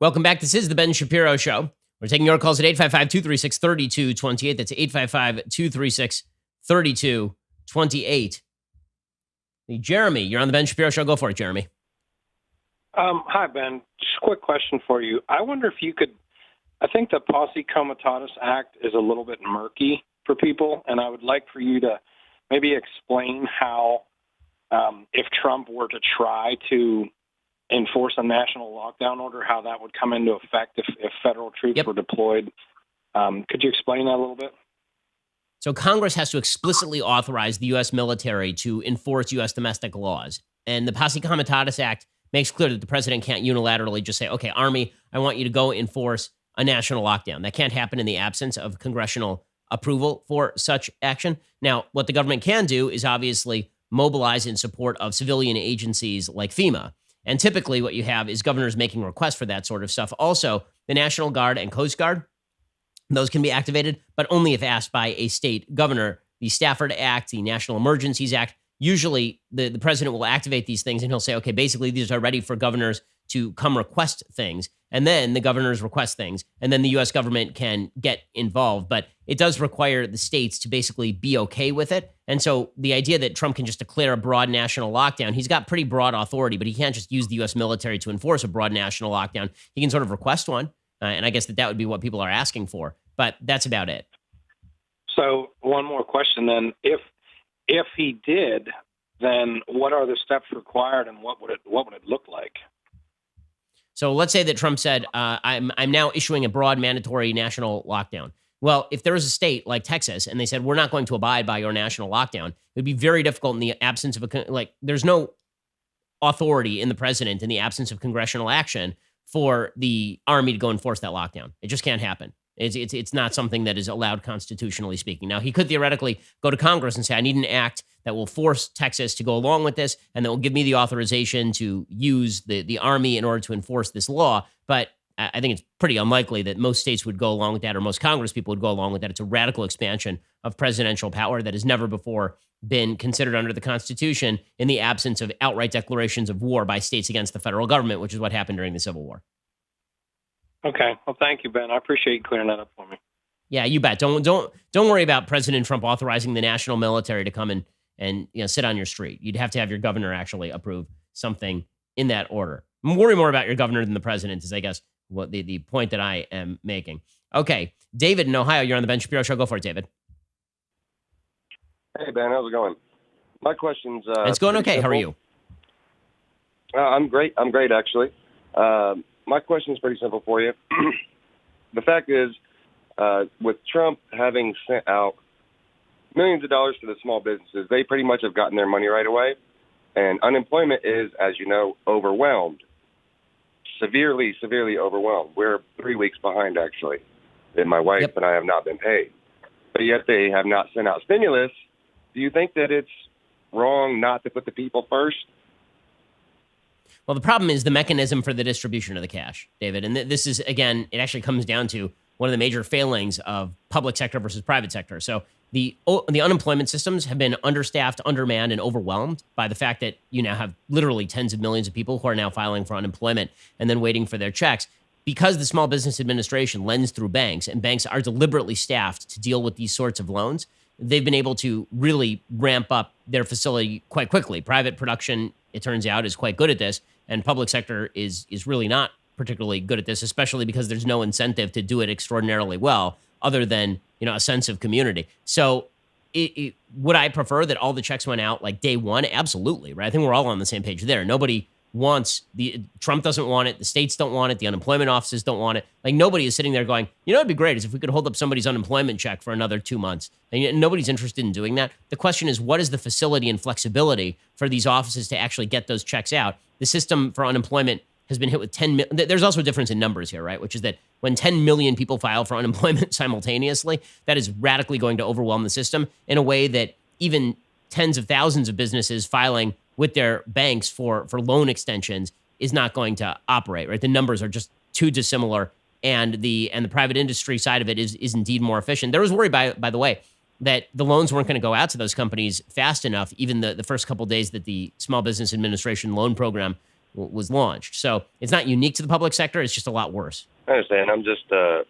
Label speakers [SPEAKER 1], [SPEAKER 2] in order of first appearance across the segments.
[SPEAKER 1] Welcome back. This is the Ben Shapiro Show. We're taking your calls at 855-236-3228. That's 855-236-3228. Jeremy, you're on the Ben Shapiro Show. Go for it, Jeremy.
[SPEAKER 2] Hi, Ben. Just a quick question for you. I wonder if you could, I think the Posse Comitatus Act is a little bit murky for people, and I would like for you to maybe explain how, if Trump were to try to enforce a national lockdown order, how that would come into effect if federal troops were deployed. Could you explain that a little bit?
[SPEAKER 1] So Congress has to explicitly authorize the U.S. military to enforce U.S. domestic laws. And the Posse Comitatus Act makes clear that the president can't unilaterally just say, okay, Army, I want you to go enforce a national lockdown. That can't happen in the absence of congressional approval for such action. Now, what the government can do is obviously mobilize in support of civilian agencies like FEMA. And typically what you have is governors making requests for that sort of stuff. Also, the National Guard and Coast Guard, those can be activated, but only if asked by a state governor. The Stafford Act, the National Emergencies Act, usually the president will activate these things and he'll say, okay, basically these are ready for governors to come request things. And then the governors request things. And then the U.S. government can get involved. But it does require the states to basically be okay with it. And so the idea that Trump can just declare a broad national lockdown, he's got pretty broad authority, but he can't just use the U.S. military to enforce a broad national lockdown. He can sort of request one. And I guess that would be what people are asking for. But that's about it.
[SPEAKER 2] So one more question then. If he did, then what are the steps required and what would it look like?
[SPEAKER 1] So let's say that Trump said, I'm now issuing a broad mandatory national lockdown. Well, if there was a state like Texas and they said, we're not going to abide by your national lockdown, it would be very difficult in the absence of there's no authority in the president in the absence of congressional action for the Army to go enforce that lockdown. It just can't happen. It's not something that is allowed constitutionally speaking. Now, he could theoretically go to Congress and say, I need an act that will force Texas to go along with this and that will give me the authorization to use the Army in order to enforce this law. But I think it's pretty unlikely that most states would go along with that or most Congress people would go along with that. It's a radical expansion of presidential power that has never before been considered under the Constitution in the absence of outright declarations of war by states against the federal government, which is what happened during the Civil War.
[SPEAKER 2] Okay. Well, thank you, Ben. I appreciate you clearing that up for me.
[SPEAKER 1] Yeah, you bet. Don't worry about President Trump authorizing the national military to come and sit on your street. You'd have to have your governor actually approve something in that order. Worry more about your governor than the president is, I guess, what the point that I am making. Okay, David in Ohio, you're on the Ben Shapiro Show. Go for it, David.
[SPEAKER 3] Hey, Ben. How's it going? My question's...
[SPEAKER 1] it's going okay.
[SPEAKER 3] Simple.
[SPEAKER 1] How are you?
[SPEAKER 3] I'm great. I'm great, actually. My question is pretty simple for you. The fact is, with Trump having sent out millions of dollars to the small businesses, they pretty much have gotten their money right away. And unemployment is, as you know, overwhelmed. Severely, severely overwhelmed. We're 3 weeks behind, actually. And my wife and I have not been paid. But yet they have not sent out stimulus. Do you think that it's wrong not to put the people first?
[SPEAKER 1] Well, the problem is the mechanism for the distribution of the cash, David. And this is, again, it actually comes down to one of the major failings of public sector versus private sector. So the unemployment systems have been understaffed, undermanned, and overwhelmed by the fact that you now have literally tens of millions of people who are now filing for unemployment and then waiting for their checks. Because the Small Business Administration lends through banks, and banks are deliberately staffed to deal with these sorts of loans, they've been able to really ramp up their facility quite quickly. Private production, it turns out, is quite good at this, and public sector is really not particularly good at this, especially because there's no incentive to do it extraordinarily well other than, a sense of community. So would I prefer that all the checks went out like day one? Absolutely, right? I think we're all on the same page there. Nobody wants Trump doesn't want it. The states don't want it. The unemployment offices don't want it. Like nobody is sitting there going, it'd be great is if we could hold up somebody's unemployment check for another 2 months. And nobody's interested in doing that. The question is, what is the facility and flexibility for these offices to actually get those checks out? The system for unemployment has been hit with 10 million. There's also a difference in numbers here, right? Which is that when 10 million people file for unemployment simultaneously, that is radically going to overwhelm the system in a way that even tens of thousands of businesses filing with their banks for loan extensions is not going to operate, right? The numbers are just too dissimilar, and the private industry side of it is indeed more efficient. There was worry, by the way, that the loans weren't going to go out to those companies fast enough, even the first couple of days that the Small Business Administration loan program was launched. So it's not unique to the public sector. It's just a lot worse.
[SPEAKER 3] I understand. I'm just, the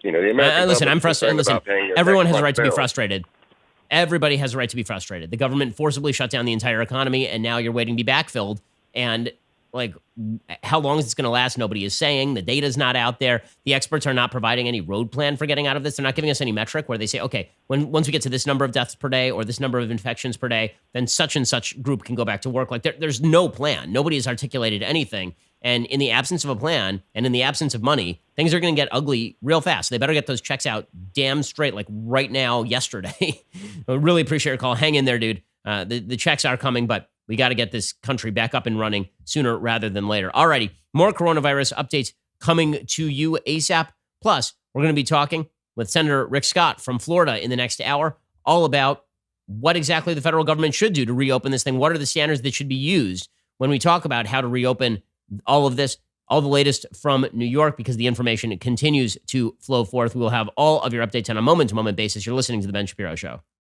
[SPEAKER 3] American
[SPEAKER 1] listen, I'm
[SPEAKER 3] public is
[SPEAKER 1] frustrated.
[SPEAKER 3] concerned
[SPEAKER 1] Listen,
[SPEAKER 3] about paying their
[SPEAKER 1] everyone
[SPEAKER 3] next
[SPEAKER 1] has a right to be
[SPEAKER 3] month's bill.
[SPEAKER 1] frustrated. Everybody has a right to be frustrated. The government forcibly shut down the entire economy, and now you're waiting to be backfilled. And like, how long is this going to last? Nobody is saying. The data's not out there. The experts are not providing any road plan for getting out of this. They're not giving us any metric where they say, okay, once we get to this number of deaths per day or this number of infections per day, then such and such group can go back to work. Like, there's no plan. Nobody has articulated anything. And in the absence of a plan and in the absence of money, things are going to get ugly real fast. They better get those checks out damn straight, like right now, yesterday. I really appreciate your call. Hang in there, dude. The checks are coming, but we got to get this country back up and running sooner rather than later. Alrighty, more coronavirus updates coming to you ASAP. Plus, we're going to be talking with Senator Rick Scott from Florida in the next hour, all about what exactly the federal government should do to reopen this thing. What are the standards that should be used when we talk about how to reopen all of this, all the latest from New York, because the information continues to flow forth. We will have all of your updates on a moment-to-moment basis. You're listening to The Ben Shapiro Show.